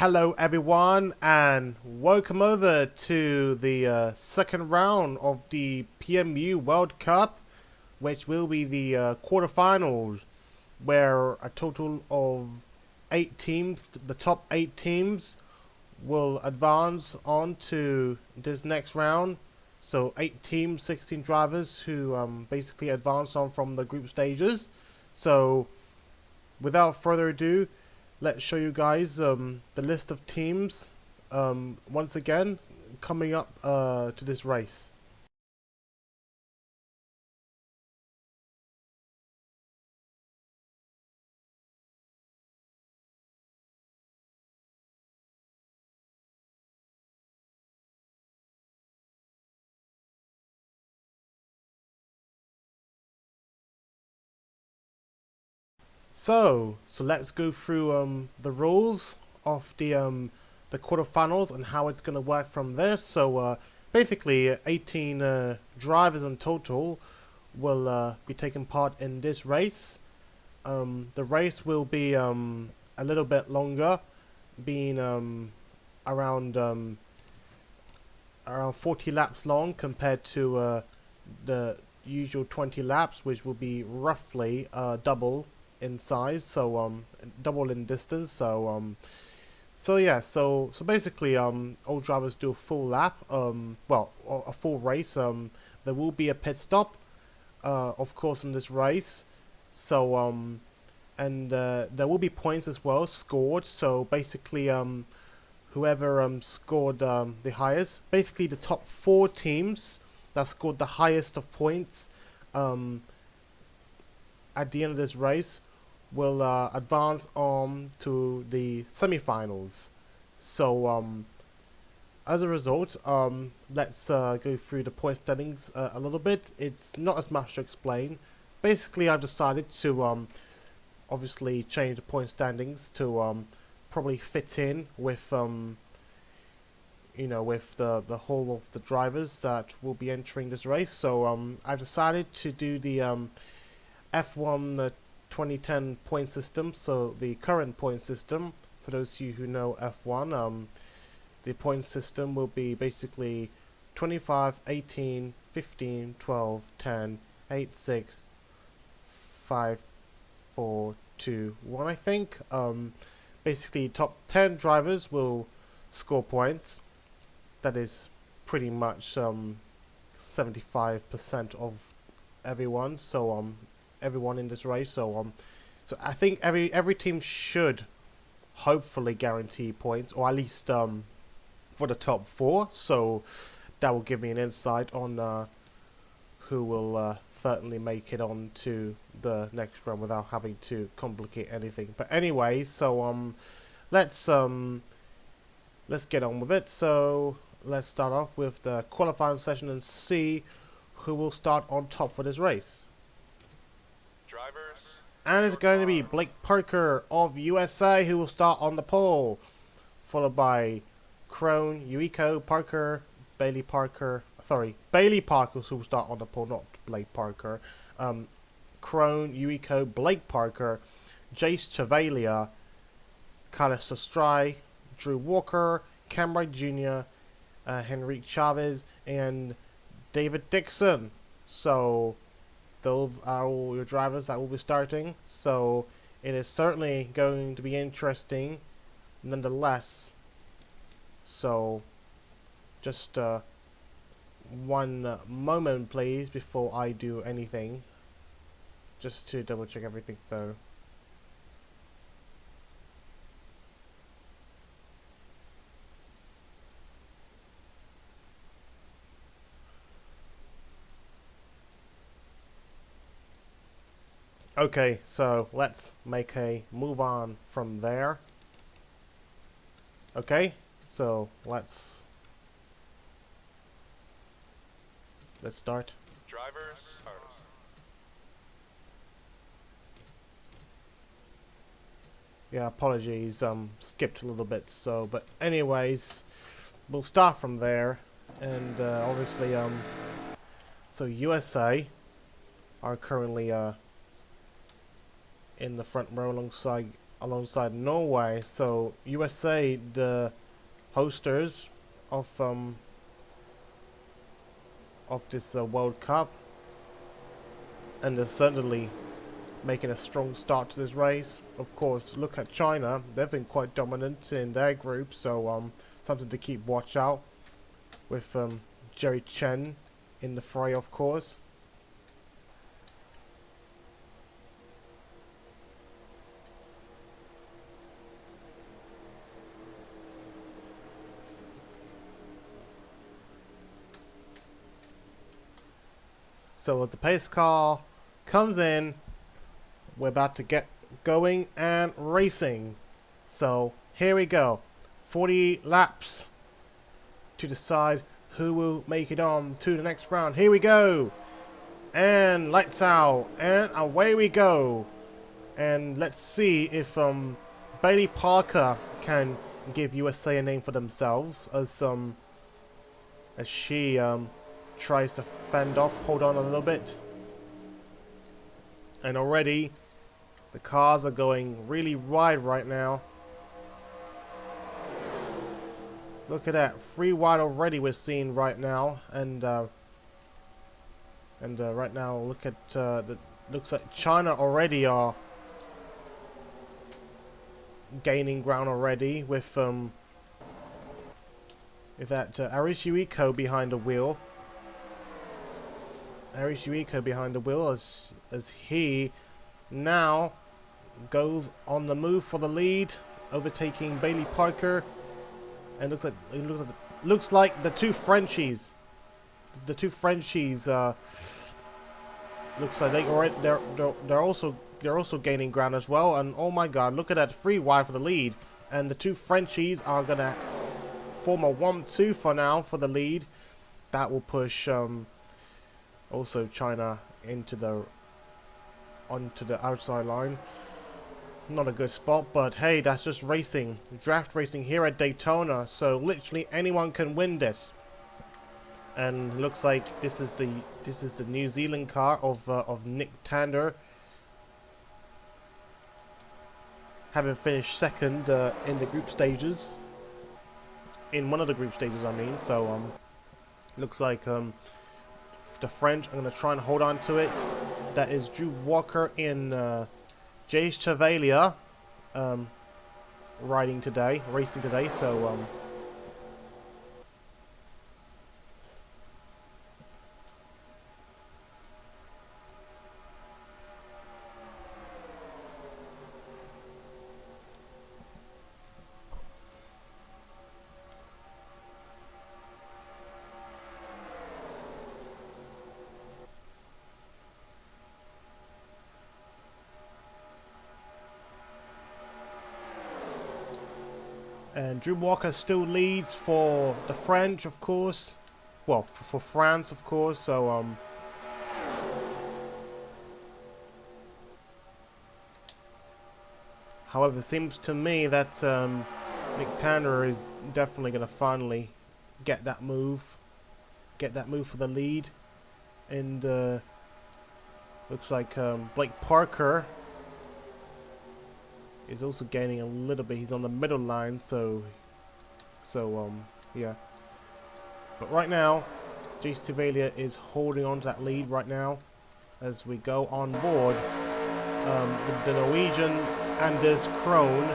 Hello everyone and welcome over to the second round of the PMU World Cup, which will be the quarterfinals, where a total of 8 teams, the top 8 teams, will advance on to this next round. So 8 teams, 16 drivers who basically advance on from the group stages. So without further ado, let's show you guys the list of teams once again coming up to this race. So let's go through the rules of the quarterfinals and how it's gonna work from there. So basically, 18 drivers in total will be taking part in this race. The race will be a little bit longer, being around 40 laps long compared to the usual 20 laps, which will be roughly double in size, so double in distance. So yeah, so basically all drivers do a full lap, well, a full race. There will be a pit stop, of course, in this race. So and there will be points as well scored. So basically whoever scored the highest, basically the top 4 teams that scored the highest of points at the end of this race will advance on to the semifinals. So as a result, let's go through the point standings a little bit. It's not as much to explain. Basically, I've decided to obviously change the point standings to probably fit in with with the whole of the drivers that will be entering this race. So I've decided to do the F1 2010 point system. So the current point system, for those of you who know F1, the point system will be basically 25, 18, 15, 12, 10, 8, 6, 5, 4, 2, 1, I think. Basically, top 10 drivers will score points. That is pretty much 75% of everyone. So everyone in this race. So I think every team should hopefully guarantee points, or at least for the top 4. So that will give me an insight on who will certainly make it on to the next round without having to complicate anything. But anyway, so let's get on with it. So let's start off with the qualifying session and see who will start on top for this race. Drivers. And it's going to be Blake Parker of USA who will start on the pole, followed by Crone, Yuiko, Parker, Bailey Parker, who will start on the pole, not Blake Parker. Crone, Yuiko, Blake Parker, Jace Chavalia, Carlos Sastrai, Drew Walker, Cameron Jr., Henrique Chavez, and David Dixon. So those are all your drivers that will be starting. So it is certainly going to be interesting nonetheless. So just one moment please before I do anything, just to double check everything though. Okay, so let's make a move on from there. Okay, so let's start. Drivers. Yeah, apologies, skipped a little bit. So, but anyways, we'll start from there, and obviously, so USA are currently in the front row alongside alongside Norway. So USA, the hosters of this World Cup, and they're certainly making a strong start to this race. Of course, look at China; they've been quite dominant in their group, so something to keep watch out with Jerry Chen in the fray, of course. So as the pace car comes in, we're about to get going and racing. So here we go. 40 laps to decide who will make it on to the next round. Here we go. And lights out. And away we go. And let's see if Bailey Parker can give USA a name for themselves as she tries to fend off. Hold on a little bit. And already the cars are going really wide right now. Look at that, 3 wide already we're seeing right now, and right now look at looks like China already are gaining ground already with that Aris Yuiko behind the wheel. Aris Yuiko behind the wheel as he now goes on the move for the lead, overtaking Bailey Parker, and looks like the two Frenchies. Looks like they're also gaining ground as well. And oh my God, look at that, 3 wide for the lead, and the two Frenchies are gonna form a 1-2 for now for the lead. That will push also China onto the outside line. Not a good spot, but hey, that's just racing, draft racing here at Daytona. So literally anyone can win this. And looks like this is the New Zealand car of Nick Tander, having finished second in the group stages. In one of the group stages, I mean. So looks like the French are going to try and hold on to it. That is Drew Walker in Jace Chevalier racing today. So and Drew Walker still leads for the French, of course. Well, for France, of course. So however, it seems to me that Nick Tanner is definitely going to finally get that move for the lead, and looks like Blake Parker is also gaining a little bit. He's on the middle line, so yeah. But right now, Jace Chevalier is holding on to that lead right now as we go on board the Norwegian Anders Krone.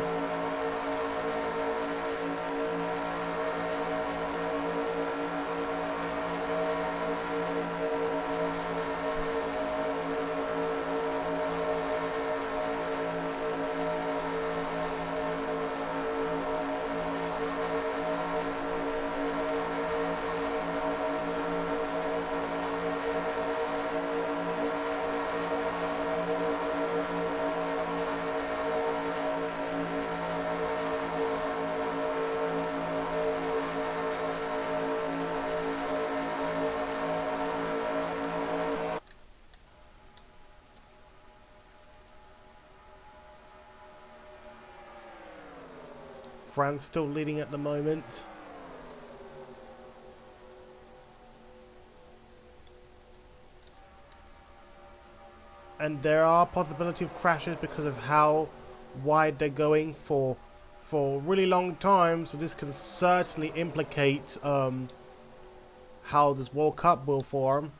France still leading at the moment. And there are possibility of crashes because of how wide they're going for a really long time. So this can certainly implicate how this World Cup will form.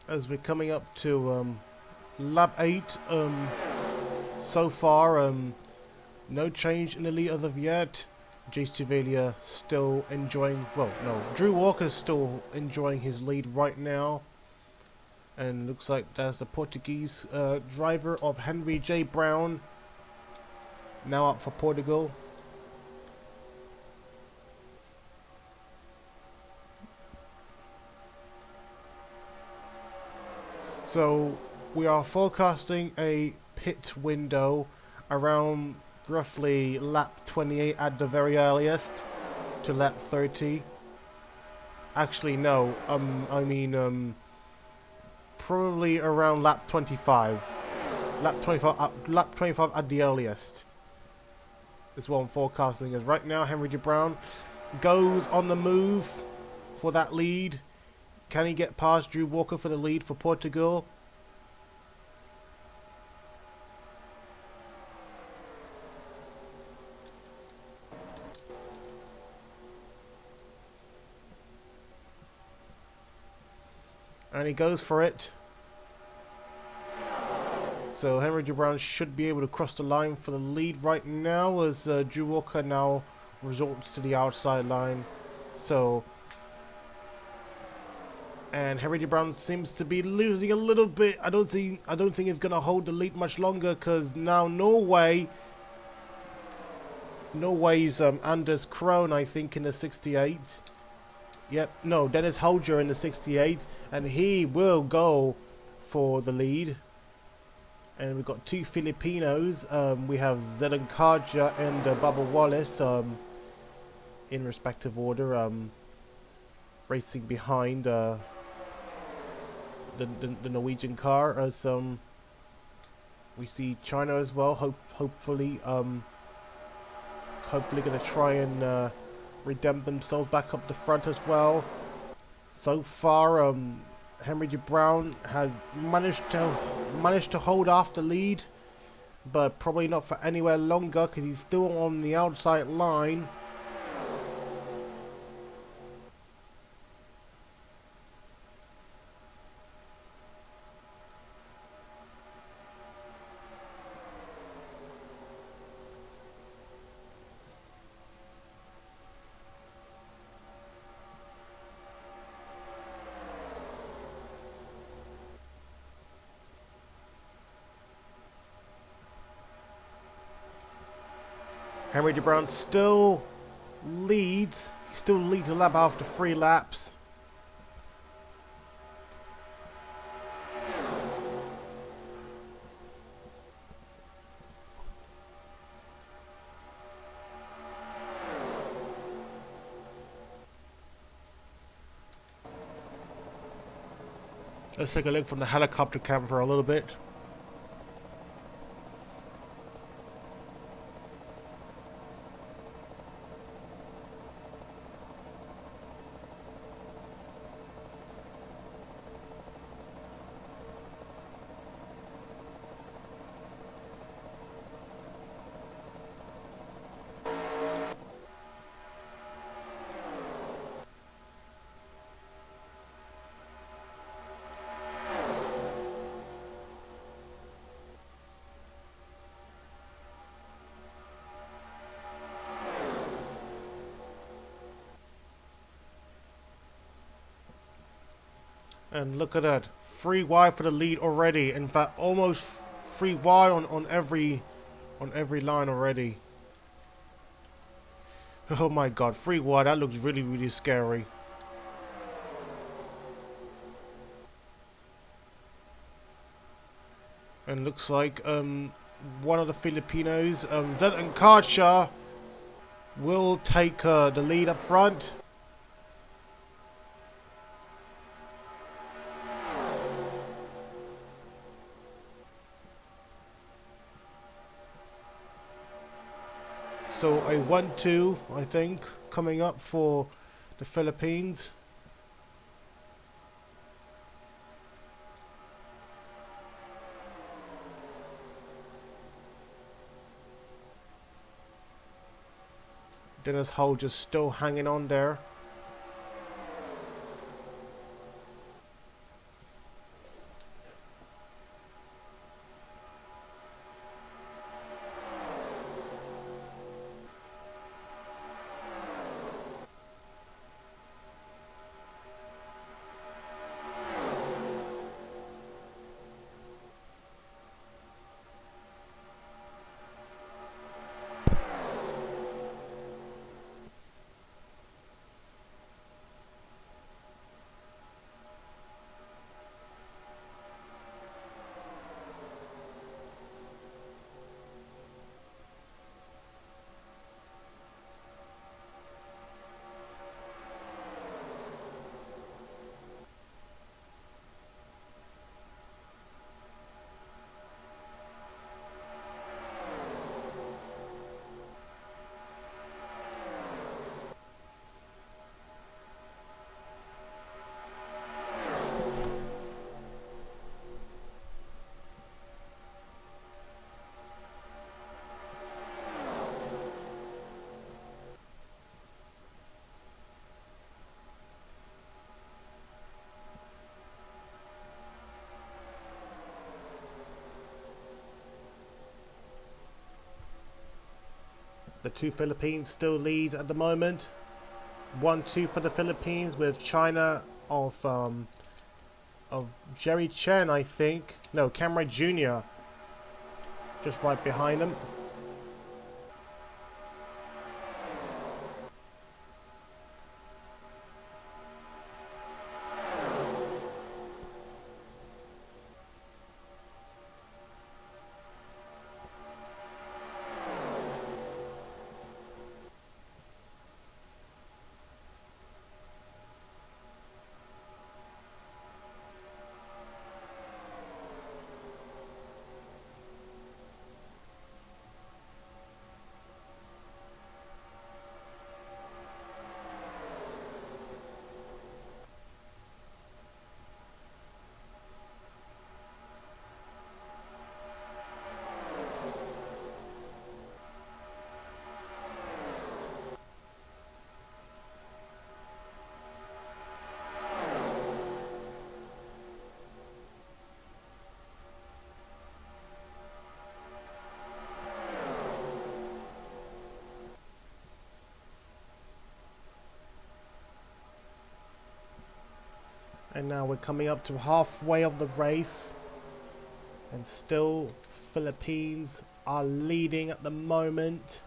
As we're coming up to lap 8, so far no change in the lead as of yet. Jace Travalia still enjoying, well, no, Drew Walker's still enjoying his lead right now. And looks like that's the Portuguese driver of Henry J. Brown, now up for Portugal. So we are forecasting a pit window around roughly lap 28 at the very earliest to lap 30. Actually, no. I mean, probably around lap 25. Lap 25 at the earliest is what I'm forecasting. As right now, Henry J. Brown goes on the move for that lead. Can he get past Drew Walker for the lead for Portugal? And he goes for it. So Henry J. Brown should be able to cross the line for the lead right now, as Drew Walker now resorts to the outside line. So, and Henry J. Brown seems to be losing a little bit. I don't think he's gonna hold the lead much longer, because now Norway's Anders Krohn, I think, in the 68. Yep, no, Dennis Holger in the 68, and he will go for the lead. And we've got two Filipinos. We have Zedan Karja and Bubba Wallace, in respective order, racing behind the Norwegian car. As we see China as well. Hopefully going to try and redeem themselves back up the front as well. So far, Henry J. Brown has managed to hold off the lead, but probably not for anywhere longer, because he's still on the outside line. Henry J. Brown still leads. He still leads a lap after 3 laps. Let's take a look from the helicopter cam for a little bit. And look at that, 3 wide for the lead already. In fact, almost 3 wide on every line already. Oh my god, 3 wide, that looks really, really scary. And looks like one of the Filipinos, Zed and Karcha, will take the lead up front. So a 1-2, I think, coming up for the Philippines. Dennis Hull just still hanging on there. The 2 Philippines still lead at the moment. 1-2 for the Philippines, with China of Jerry Chen, I think. No, Cameron Jr. just right behind him. And now we're coming up to halfway of the race, and still Philippines are leading at the moment.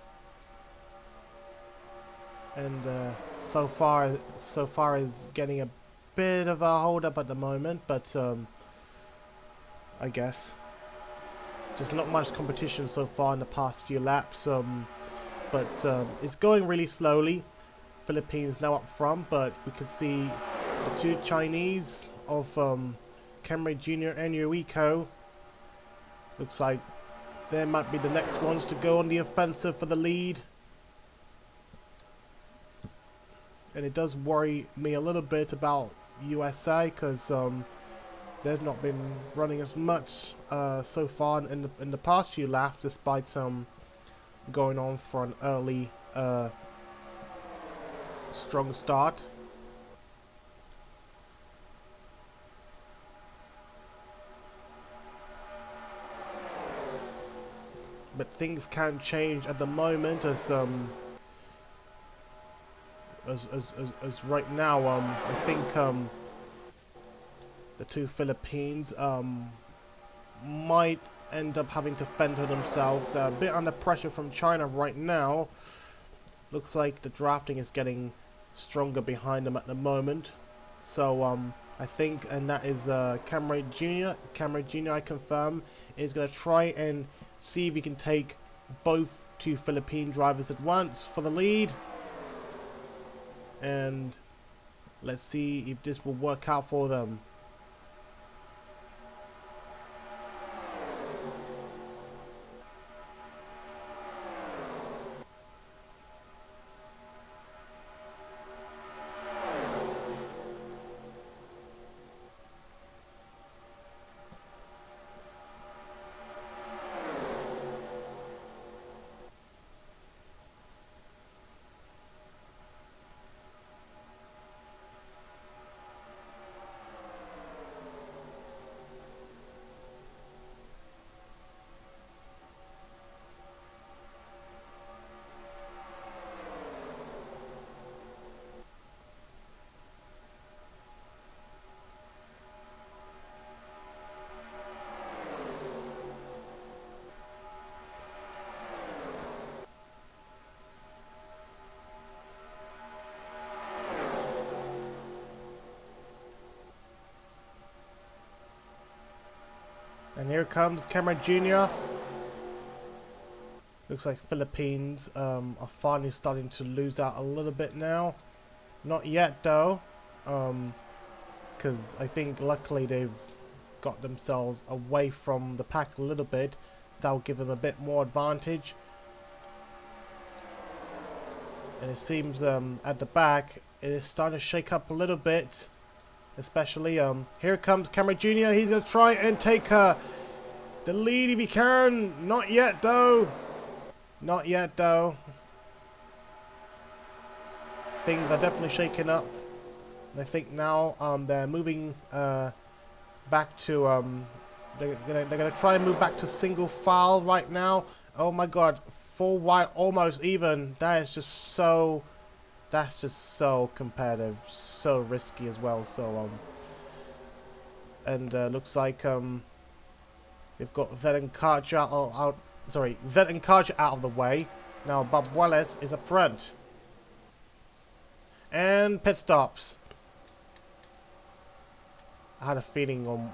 And so far is getting a bit of a hold up at the moment, but I guess just not much competition so far in the past few laps. But it's going really slowly. Philippines now up front, but we can see the 2 Chinese of Cameron Jr. and Yuiko. Looks like they might be the next ones to go on the offensive for the lead. And it does worry me a little bit about USA, because they've not been running as much so far in the past few laps, despite going on for an early strong start. But things can change at the moment, as right now, I think the two Philippines might end up having to fend for themselves. They're a bit under pressure from China right now. Looks like the drafting is getting stronger behind them at the moment. So I think, and that is Cameron Jr. Cameron Jr. I confirm is going to try and see if he can take both two Philippine drivers at once for the lead. And let's see if this will work out for them. And here comes Cameron Jr. Looks like Philippines are finally starting to lose out a little bit now. Not yet though, because I think luckily they've got themselves away from the pack a little bit, so that'll give them a bit more advantage. And it seems at the back it is starting to shake up a little bit. Especially, here comes Cameron Jr. He's going to try and take the lead if he can. Not yet, though. Not yet, though. Things are definitely shaking up. And I think now they're moving back to... they're gonna try and move back to single file right now. Oh my god, 4 wide, almost even. That is just so... That's just so competitive, so risky as well. So and looks like they've got Vet and Karcher out. Sorry, Vet and Karcher out of the way. Now Bob Wallace is up front, and pit stops. I had a feeling on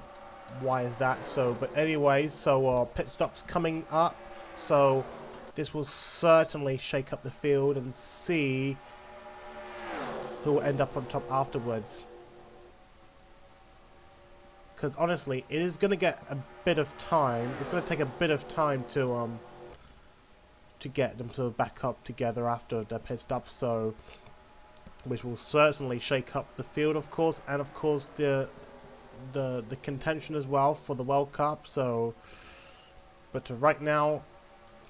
why is that so, but anyways, so pit stops coming up. So this will certainly shake up the field and see who will end up on top afterwards. Because honestly, it is going to get a bit of time. It's going to take a bit of time to get them to back up together after the pit stop. So, which will certainly shake up the field, of course, and of course the contention as well for the World Cup. So, but right now,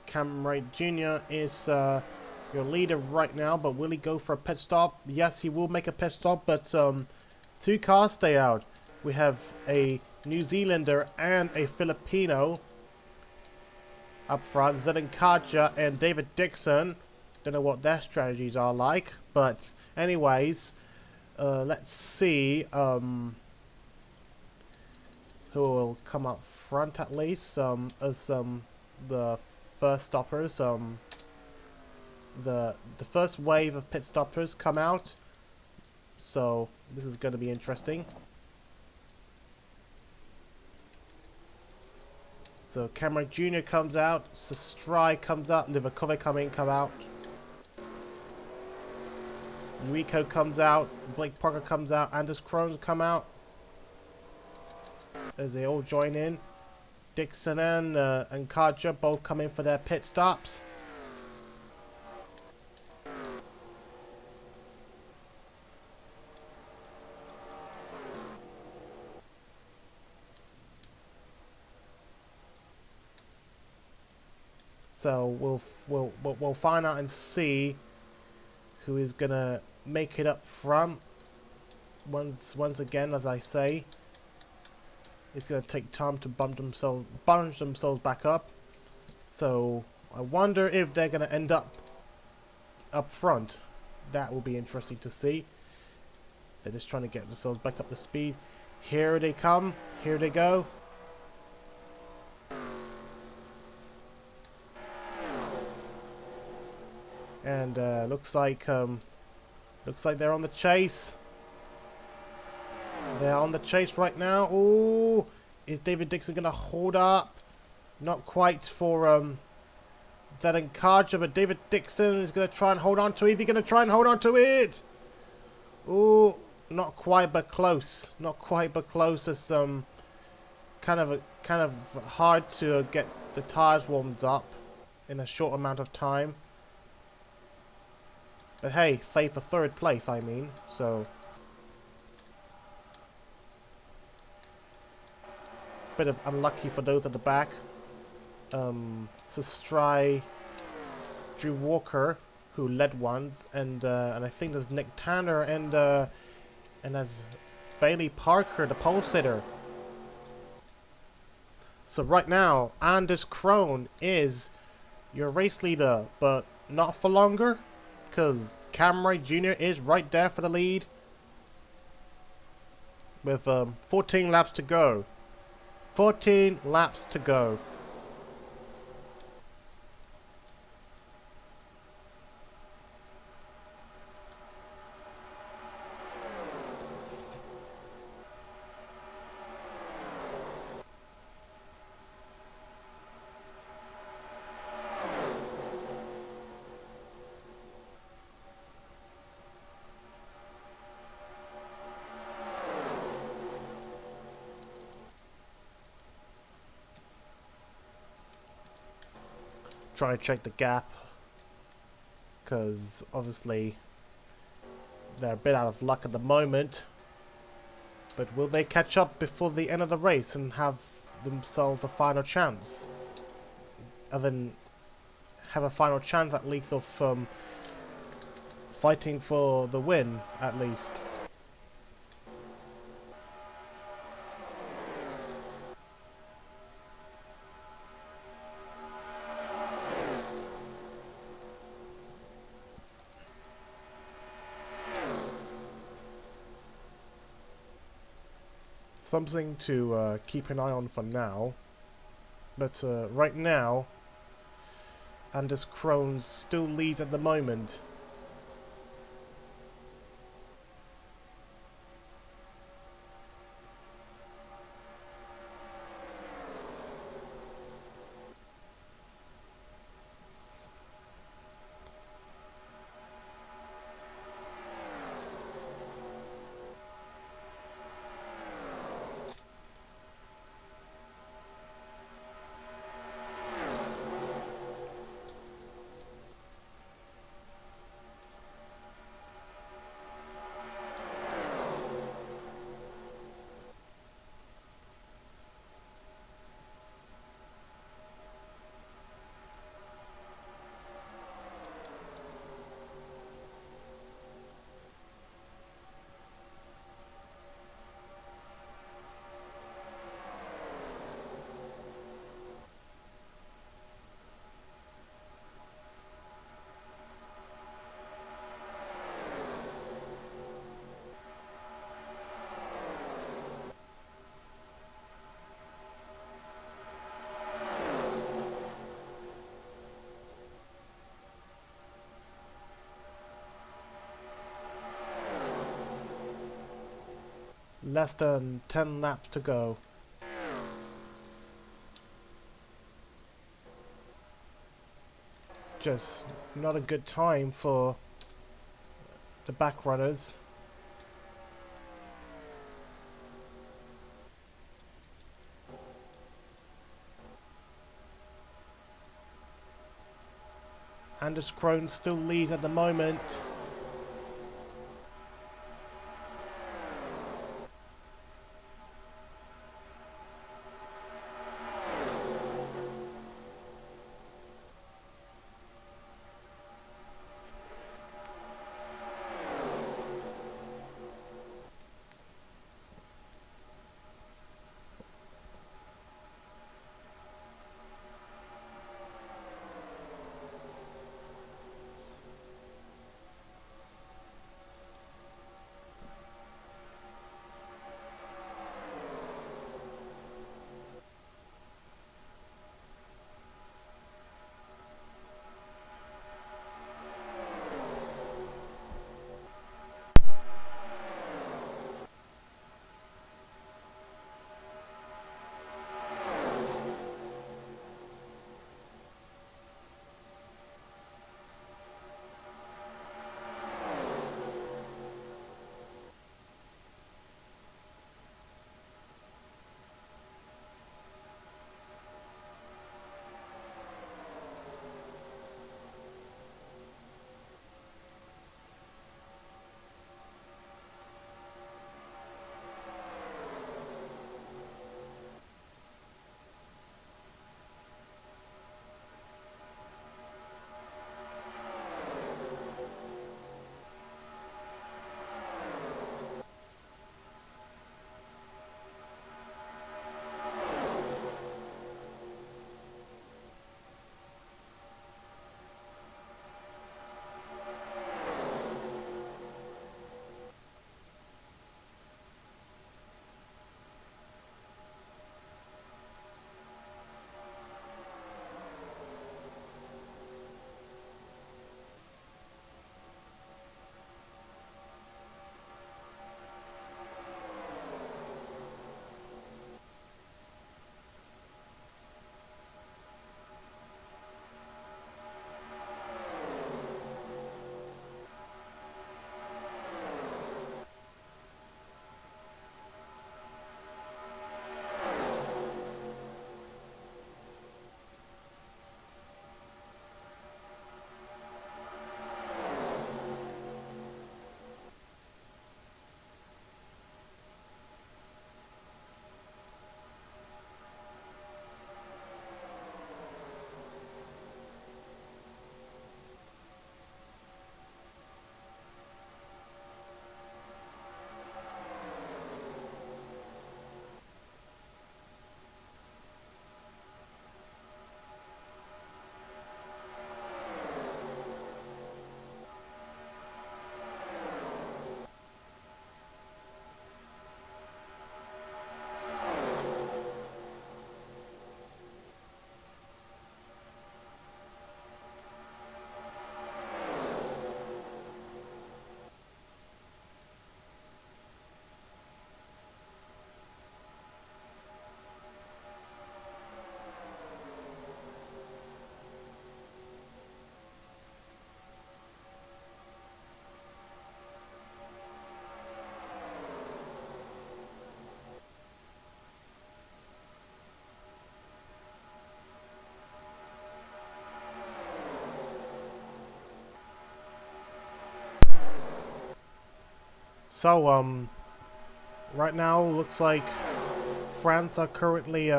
Cameron Jr. is your leader right now, but will he go for a pit stop? Yes, he will make a pit stop, but 2 cars stay out. We have a New Zealander and a Filipino up front, Zedin Kaja and David Dixon. Don't know what their strategies are like, but anyways, let's see who will come up front at least as the first stoppers. The first wave of pit stoppers come out, so this is going to be interesting. So Cameron Jr. comes out, Sestrai comes out, Livakovic come out, Rico comes out, Blake Parker comes out, Anders Krones come out as they all join in. Dixon and Karcher both come in for their pit stops. So we'll find out and see who is gonna make it up front. Once again, as I say, it's gonna take time to bunch themselves back up. So I wonder if they're gonna end up front. That will be interesting to see. They're just trying to get themselves back up to speed. Here they come. Here they go. And looks like they're on the chase. They're on the chase right now. Ooh, is David Dixon gonna hold up? Not quite for that Encarger, but David Dixon is gonna try and hold on to it. Is he gonna try and hold on to it? Ooh, not quite, but close. Not quite, but close. It's kind of hard to get the tires warmed up in a short amount of time. But hey, save for third place, I mean. So, bit of unlucky for those at the back. Sestrai, Drew Walker, who led ones, and I think there's Nick Tanner and there's Bailey Parker, the pole sitter. So right now, Anders Krohn is your race leader, but not for longer, because Cameron Jr. is right there for the lead with 14 laps to go. 14 laps to go. Trying to check the gap, because obviously they're a bit out of luck at the moment. But will they catch up before the end of the race and have themselves a final chance? And then have a final chance at least of fighting for the win, at least. Something to keep an eye on for now. But right now, Anders Krohn still leads at the moment. Less than 10 laps to go. Just not a good time for the back runners. Anders Krohn still leads at the moment. So right now looks like France are currently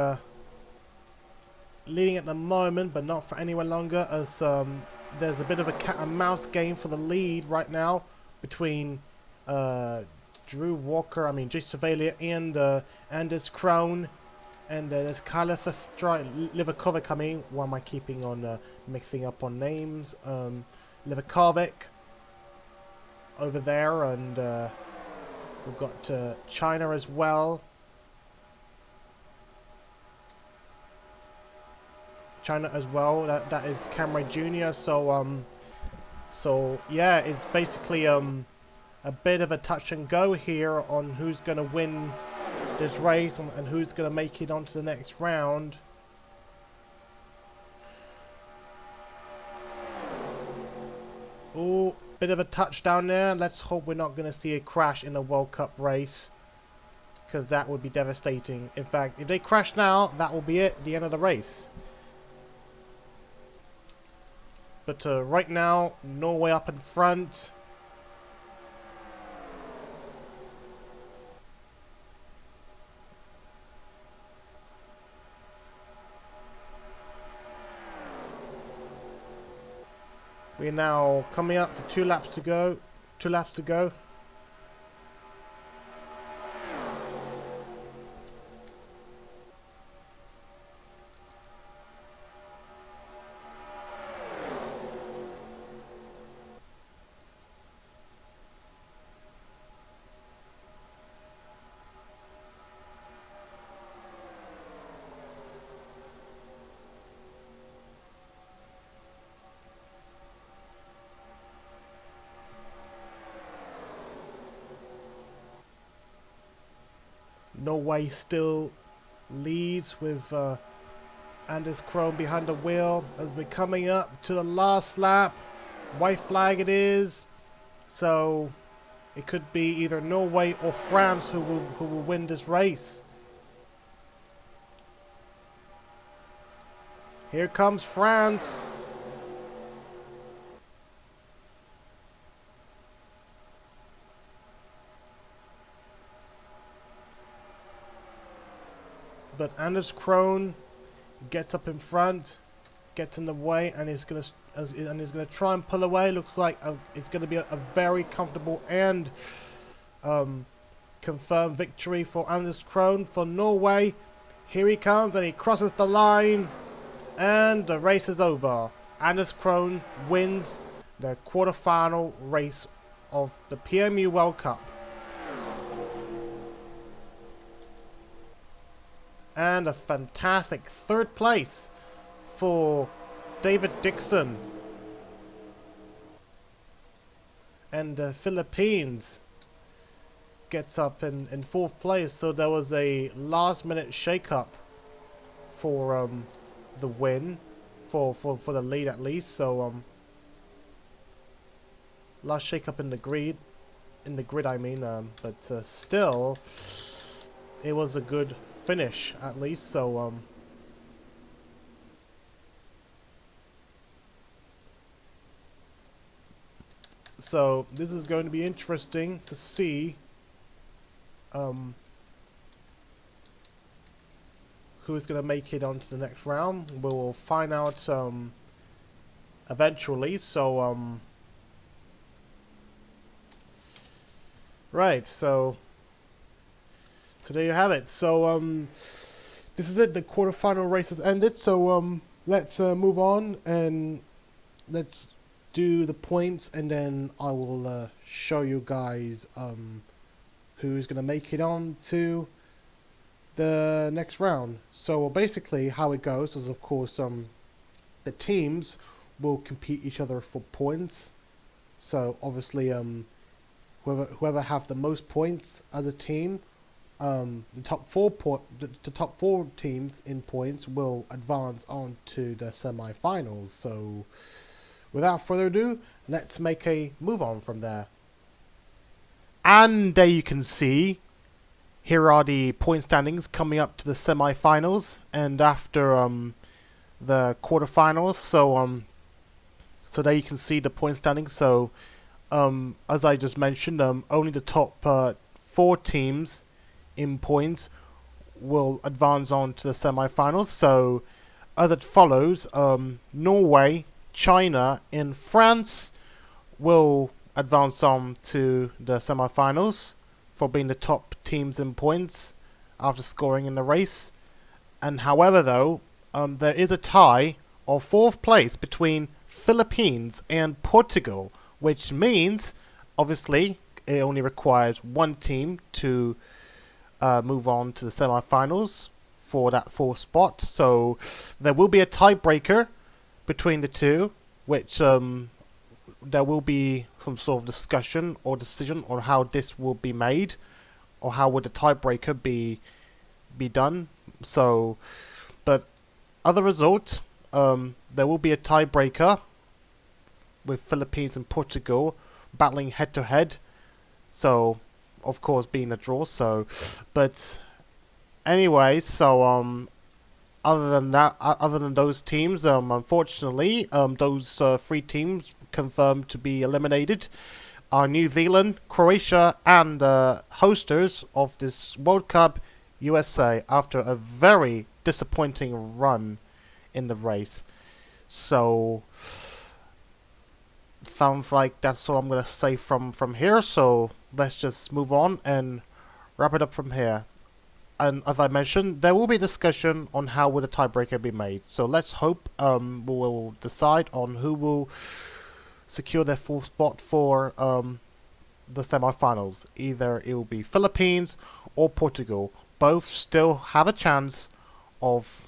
leading at the moment, but not for anywhere longer, as there's a bit of a cat and mouse game for the lead right now between Drew Walker, Jay Chevalier, and Anders Krohn, and there's Carla Livakovic coming. Why am I keeping on mixing up on names? Livakovic over there, and we've got China as well. That is Camry Jr. So yeah, it's basically a bit of a touch and go here on who's gonna win this race and who's gonna make it onto the next round. Oh, bit of a touchdown there. Let's hope we're not gonna see a crash in a World Cup race, because that would be devastating. In fact, if they crash now, that will be it, the end of the race. But right now, Norway up in front. We're now coming up to 2 laps to go. 2 laps to go. Norway still leads with Anders Krohn behind the wheel as we're coming up to the last lap. White flag it is. So it could be either Norway or France who will win this race. Here comes France. But Anders Krohn gets up in front, gets in the way, and is gonna try and pull away. Looks like it's gonna be a very comfortable and confirmed victory for Anders Krohn for Norway. Here he comes, and he crosses the line, and the race is over. Anders Krohn wins the quarterfinal race of the PMU World Cup. And a fantastic 3rd place for David Dixon. And the Philippines gets up in 4th place. So there was a last minute shake-up for the win, for the lead at least. So last shake-up in the grid I mean, but still it was a good finish at least. So so this is going to be interesting to see who's going to make it onto the next round. We'll find out eventually. So right, so there you have it. So this is it. The quarterfinal race has ended. So let's move on and let's do the points, and then I will show you guys who's going to make it on to the next round. So basically how it goes is, of course, the teams will compete each other for points. So obviously whoever have the most points as a team, the top four teams in points will advance on to the semi-finals. So without further ado, let's make a move on from there. And there you can see, here are the point standings coming up to the semi-finals and after the quarterfinals. So so there you can see the point standings. So as I just mentioned, only the top 4 teams in points will advance on to the semi-finals. So, as it follows, Norway, China, and France will advance on to the semi-finals for being the top teams in points after scoring in the race. And however, though, there is a tie of 4th place between Philippines and Portugal, which means, obviously, it only requires one team to move on to the semi-finals for that 4th spot. So there will be a tiebreaker between the two, which there will be some sort of discussion or decision on how this will be made, or how would the tiebreaker be done. So, but other result, there will be a tiebreaker with Philippines and Portugal battling head to head. So, of course, being a draw. So, but anyway, so other than that, other than those teams, unfortunately, those 3 teams confirmed to be eliminated are New Zealand, Croatia, and hosters of this World Cup, USA, after a very disappointing run in the race. So, sounds like that's all I'm going to say from here. So, let's just move on and wrap it up from here. And as I mentioned, there will be discussion on how will the tiebreaker be made. So let's hope we'll decide on who will secure their 4th spot for the semi-finals. Either it will be Philippines or Portugal. Both still have a chance of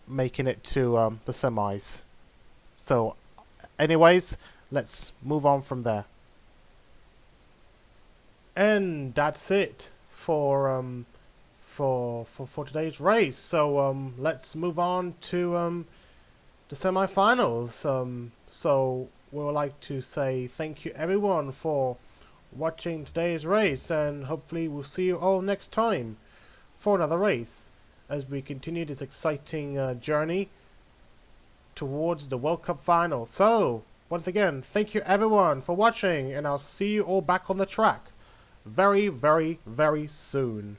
making it to the semis. So, anyways, let's move on from there. And that's it for today's race. So let's move on to the semi-finals. So we would like to say thank you everyone for watching today's race, and hopefully we'll see you all next time for another race as we continue this exciting journey towards the World Cup final. So once again, thank you everyone for watching, and I'll see you all back on the track very, very, very soon.